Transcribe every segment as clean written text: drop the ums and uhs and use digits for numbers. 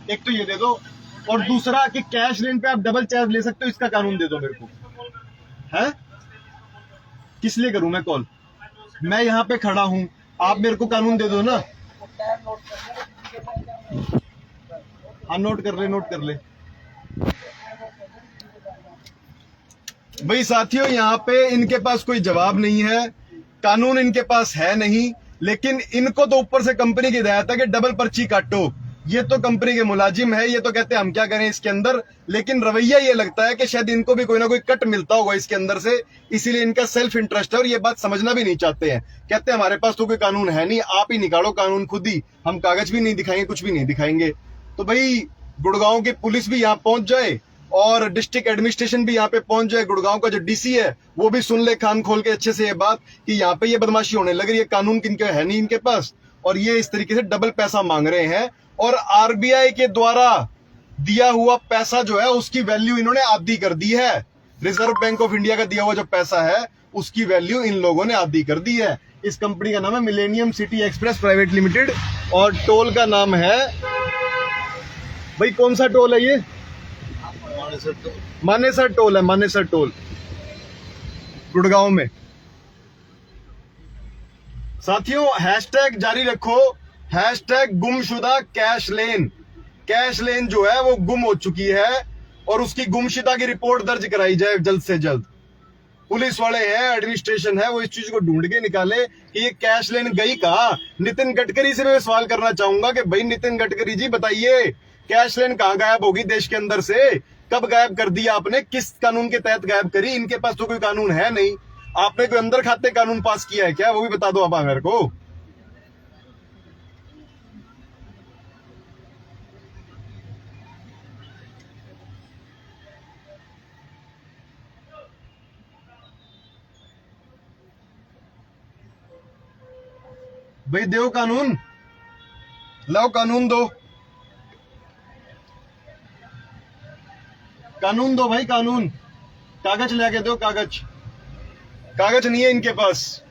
एक तो ये दे दो, और दूसरा कि कैश लेन पे आप डबल चार्ज ले सकते हो, इसका कानून दे दो मेरे को। है किस लिए करूं मैं कॉल? मैं यहाँ पे खड़ा हूं, आप मेरे को कानून दे दो ना। हाँ नोट कर ले भाई। साथियों यहाँ पे इनके पास कोई जवाब नहीं है, कानून इनके पास है नहीं, लेकिन इनको तो ऊपर से कंपनी की हिदायत है कि डबल पर्ची काटो। ये तो कंपनी के मुलाजिम है, ये तो कहते हैं हम क्या करें इसके अंदर, लेकिन रवैया ये लगता है कि शायद इनको भी कोई ना कोई कट मिलता होगा इसके अंदर से, इसीलिए इनका सेल्फ इंटरेस्ट है और ये बात समझना भी नहीं चाहते हैं। कहते हैं हमारे पास तो कोई कानून है नहीं, आप ही निकालो कानून खुद ही, हम कागज भी नहीं दिखाएंगे, कुछ भी नहीं दिखाएंगे। तो भाई गुड़गांव की पुलिस भी यहाँ पहुंच जाए और डिस्ट्रिक्ट एडमिनिस्ट्रेशन भी यहाँ पे पहुंच जाए, गुड़गांव का जो डीसी है वो भी सुन ले कान खोल के अच्छे से ये बात कि यहाँ पे ये बदमाशी होने लग रही है, कानून किनके है नहीं इनके पास, और ये इस तरीके से डबल पैसा मांग रहे हैं। और आरबीआई के द्वारा दिया हुआ पैसा जो है उसकी वैल्यू इन्होंने आधी कर दी है। रिजर्व बैंक ऑफ इंडिया का दिया हुआ जो पैसा है उसकी वैल्यू इन लोगों ने आधी कर दी है। इस कंपनी का नाम है millennium city express private limited, और टोल का नाम है भाई, कौन सा टोल है ये? मानेसर टोल है, मानेसर टोल गुड़गांव में। साथियों हैशटैग जारी रखो, हैशटैग गुमशुदा कैश लेन। कैश लेन जो है वो गुम हो चुकी है और उसकी गुमशुदा की रिपोर्ट दर्ज कराई जाए जल्द से जल्द। पुलिस वाले हैं, एडमिनिस्ट्रेशन है, वो इस चीज को ढूंढ के निकाले कि ये कैश लेन गई कहां। नितिन गडकरी से मैं सवाल करना चाहूंगा कि भाई नितिन गडकरी जी बताइए, कैश लेन कहां गायब होगी देश के अंदर से? कब गायब कर दिया आपने? किस कानून के तहत गायब करी? इनके पास तो कोई कानून है नहीं। आपने कोई अंदर खाते कानून पास किया है क्या? वो भी बता दो आप मेरे को। भाई दो कानून, लाओ कानून दो, कानून दो भाई, कानून, कागज लेके दो, कागज। कागज नहीं है इनके पास,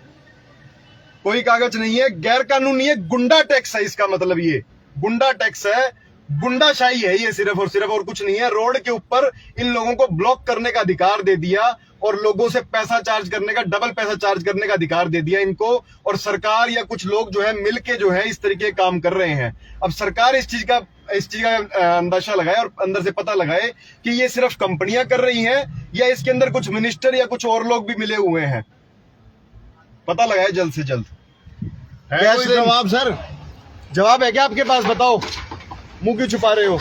कोई कागज नहीं है, गैर कानूनी है, गुंडा टैक्स है इसका मतलब। ये गुंडा टैक्स है, गुंडाशाही है ये सिर्फ और कुछ नहीं है। रोड के ऊपर इन लोगों को ब्लॉक करने का अधिकार दे दिया और लोगों से पैसा चार्ज करने का, डबल पैसा चार्ज करने का अधिकार दे दिया इनको। और सरकार या कुछ लोग जो है मिलके जो है इस तरीके के काम कर रहे हैं। अब सरकार इस चीज का अंदाजा लगाए और अंदर से पता लगाए कि ये सिर्फ कंपनियां कर रही हैं या इसके अंदर कुछ मिनिस्टर या कुछ और लोग भी मिले हुए हैं। पता लगाए जल्द से जल्द। है कोई जवाब सर? जवाब है क्या आपके पास? बताओ, मुंह क्यों छुपा रहे हो?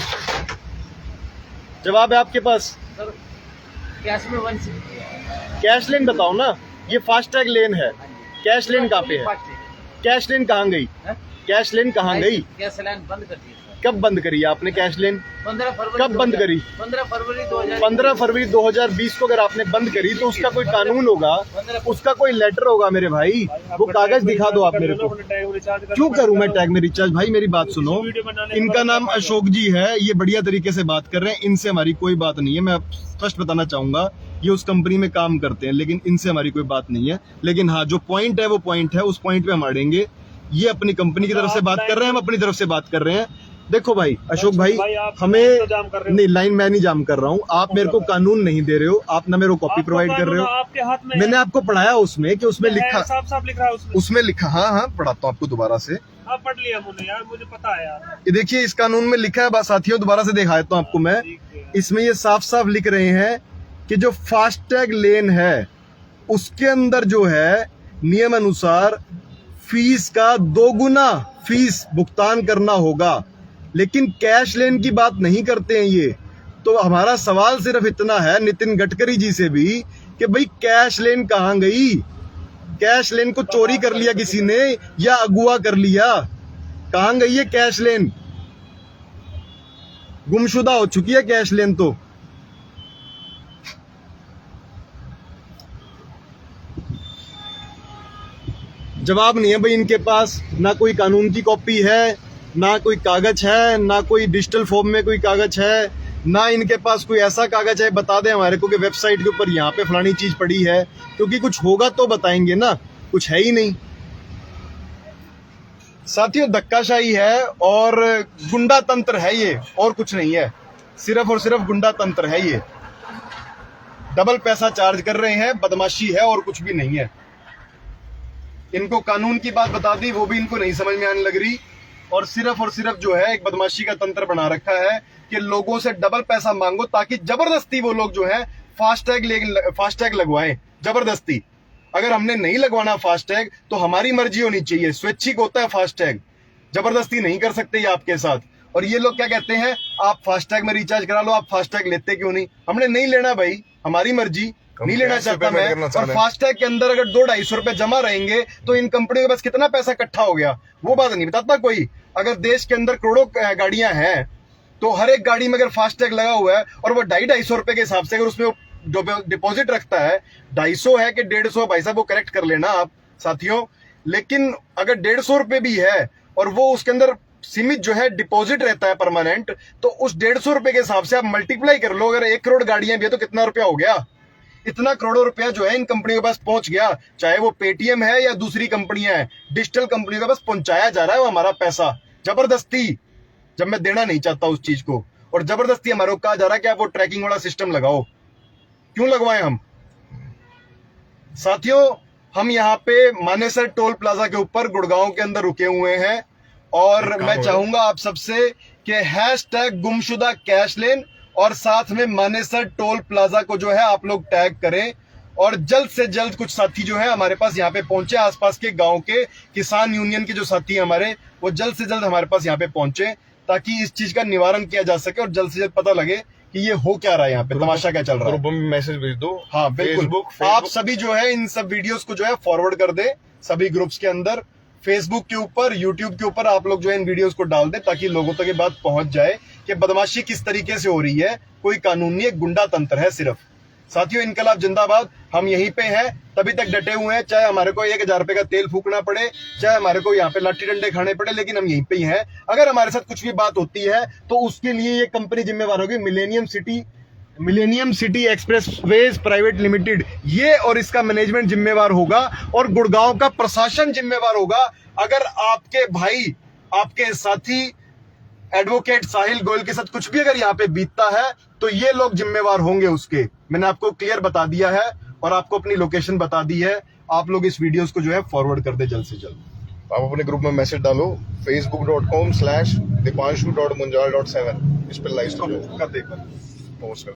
जवाब है आपके पास? सर कैश में कैश लेन बताओ ना। ये फास्टैग लेन है, कैश लेन कहाँ पे है? कैश लेन कहाँ गई? कैश लेन कहाँ गई? कैश लेन बंद कर दी। कब बंद करी आपने कैश लेन? 15 फरवरी। कब बंद करी? 15 फरवरी 2020। 15 फरवरी 2020 को अगर आपने बंद करी तो उसका कोई कानून होगा, उसका कोई लेटर होगा मेरे भाई, वो कागज दिखा दो आप मेरे को। क्यों करूं मैं टैग में रिचार्ज? भाई मेरी बात सुनो, इनका नाम अशोक जी है, ये बढ़िया तरीके से बात कर रहे हैं, इनसे हमारी कोई बात नहीं है। मैं स्पष्ट बताना चाहूंगा, ये उस कंपनी में काम करते हैं, लेकिन इनसे हमारी कोई बात नहीं है। लेकिन हाँ, जो पॉइंट है वो पॉइंट है, उस पॉइंट पे हम अड़ेंगे। ये अपनी कंपनी की तरफ से बात कर रहे हैं, हम अपनी तरफ से बात कर रहे हैं। देखो भाई अशोक भाई, हमें नहीं, लाइन मैं नहीं जाम कर रहा हूँ, आप मेरे को कानून नहीं दे रहे हो, आप ना मेरे को कॉपी प्रोवाइड कर रहे हो। आपके हाथ में मैंने आपको पढ़ाया उसमें कि उसमें लिखा, साफ लिख रहा है उसमें लिखा। हाँ पढ़ाता हूँ आपको दोबारा से। आप पढ़ लिया मुझे यार, मुझे पता है यार। ये देखिए इस कानून में लिखा है, बस साथियों दोबारा से दिखा देता हूँ आपको मैं। इसमें ये साफ साफ लिख रहे हैं कि जो फास्टैग लेन है उसके अंदर जो है नियम अनुसार फीस का 2 गुना फीस भुगतान करना होगा, लेकिन कैश लेन की बात नहीं करते हैं ये। तो हमारा सवाल सिर्फ इतना है नितिन गडकरी जी से भी कि भाई कैश लेन कहां गई? कैश लेन को चोरी कर लिया किसी ने या अगुआ कर लिया? कहां गई है कैश लेन? गुमशुदा हो चुकी है कैश लेन। तो जवाब नहीं है भाई इनके पास, ना कोई कानून की कॉपी है, ना कोई कागज है, ना कोई डिजिटल फॉर्म में कोई कागज है, ना इनके पास कोई ऐसा कागज है बता दें हमारे को कि वेबसाइट के ऊपर यहाँ पे फलानी चीज पड़ी है, क्योंकि कुछ होगा तो बताएंगे ना, कुछ है ही नहीं। साथियों धक्काशाही है और गुंडा तंत्र है ये, और कुछ नहीं है, सिर्फ और सिर्फ गुंडा तंत्र है ये। डबल पैसा चार्ज कर रहे हैं, बदमाशी है और कुछ भी नहीं है। इनको कानून की बात बता दी, वो भी इनको नहीं समझ में आने लग रही, और सिर्फ जो है एक बदमाशी का तंत्र बना रखा है कि लोगों से डबल पैसा मांगो ताकि जबरदस्ती वो लोग जो है फास्टैग लगवाएं, जबरदस्ती। अगर हमने नहीं लगवाना फास्टैग तो हमारी मर्जी होनी चाहिए, स्वैच्छिक होता है फास्टैग, जबरदस्ती नहीं कर सकते ये आपके साथ। और ये लोग क्या कहते हैं, आप फास्टैग में रिचार्ज करा लो, आप फास्टैग लेते क्यों नहीं? हमने नहीं लेना भाई, हमारी मर्जी, नहीं लेना चाहता मैं। और फास्टैग के अंदर अगर 200-250 रुपए जमा रहेंगे तो इन कंपनियों के पास कितना पैसा इकट्ठा हो गया, वो बात नहीं बताता कोई। अगर देश के अंदर करोड़ों गाड़ियां हैं तो हर एक गाड़ी में अगर फास्टैग लगा हुआ है और वो 250-250 रुपए के हिसाब से अगर उसमें डिपॉजिट रखता है, 250 है कि 150, भाई साहब वो करेक्ट कर लेना आप साथियों। लेकिन अगर 150 रुपए भी है और वो उसके अंदर सीमित जो है डिपॉजिट रहता है परमानेंट, तो उस 150 रुपए के हिसाब से आप मल्टीप्लाई कर लो। अगर 1 करोड़ गाड़ियां भी है तो कितना रुपया हो गया? इतना करोड़ों रुपया जो है इन कंपनियों के पास पहुंच गया, चाहे वो पेटीएम है या दूसरी कंपनियां हैं, डिजिटल कंपनियों के पास पहुंचाया जा रहा है वो हमारा पैसा जबरदस्ती, जब मैं देना नहीं चाहता उस चीज को। और जबरदस्ती हमारे को कहा जा रहा है कि आप वो ट्रैकिंग वाला सिस्टम लगाओ। क्यों लगवाएं हम? साथियों, हम यहाँ पे मानेसर टोल प्लाजा के ऊपर गुड़गांव के अंदर रुके हुए हैं और मैं चाहूंगा आप सबसे कि हैशटैग गुमशुदा कैश लेन और साथ में मानेसर टोल प्लाजा को जो है आप लोग टैग करें, और जल्द से जल्द कुछ साथी जो है हमारे पास यहाँ पे पहुंचे, आसपास के गांव के किसान यूनियन के जो साथी हैं हमारे, वो जल्द से जल्द हमारे पास यहाँ पे पहुंचे ताकि इस चीज का निवारण किया जा सके और जल्द से जल्द पता लगे कि ये हो क्या रहा है, यहाँ पे तमाशा क्या चल रहा है। ग्रुप में मैसेज भेज दो। हाँ बिल्कुल, आप सभी जो है इन सब वीडियोस को जो है फॉरवर्ड कर दे सभी ग्रुप्स के अंदर, फेसबुक के ऊपर, यूट्यूब के ऊपर आप लोग जो है इन वीडियोस को डाल दे ताकि लोगों तक ये बात पहुंच जाए कि बदमाशी किस तरीके से हो रही है। कोई कानून नहीं, एक गुंडा तंत्र है सिर्फ। साथियों, इनकलाब जिंदाबाद, हम यहीं पे हैं, तभी तक डटे हुए हैं, चाहे हमारे को 1000 रुपए का तेल फूकना पड़े, चाहे हमारे को यहाँ पे लाठी डंडे खाने पड़े, लेकिन हम यहीं पे ही हैं। अगर हमारे साथ कुछ भी बात होती है तो उसके लिए ये कंपनी जिम्मेवार होगी, millennium city expressways private limited, ये और इसका मैनेजमेंट जिम्मेवार होगा और गुड़गांव का प्रशासन जिम्मेवार होगा। अगर आपके भाई, आपके साथी एडवोकेट साहिल गोयल के साथ कुछ भी अगर यहाँ पे बीतता है तो ये लोग जिम्मेवार होंगे उसके। मैंने आपको क्लियर बता दिया है और आपको अपनी लोकेशन बता दी है। आप लोग इस वीडियोस को जो है फॉरवर्ड कर दे जल्द से जल्द। आप अपने ग्रुप में मैसेज डालो facebook.com/dipanshu.munjal.7, इस पर लाइव कर दे। पोस्ट कर।